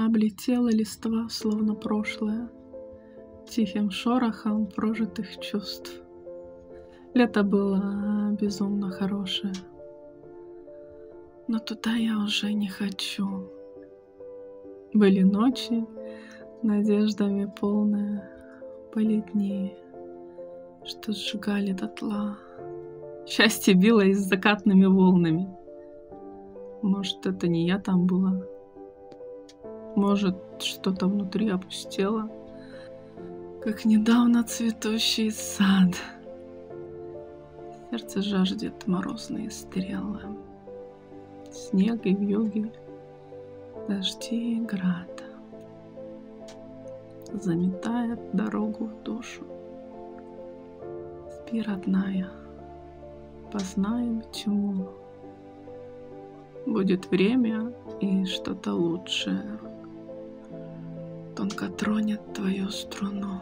облетела листва, словно прошлое, тихим шорохом прожитых чувств. Лето было безумно хорошее, но туда я уже не хочу. Были ночи, надеждами полные, были дни, что сжигали дотла. Счастье билось с закатными волнами. Может, это не я там была? Может, что-то внутри опустело, как недавно цветущий сад. Сердце жаждет морозные стрелы, снег и вьюги, дожди и град. Заметает дорогу в душу. Спи, родная, познаем тьму. Будет время и что-то лучшее тонко тронет твою струну.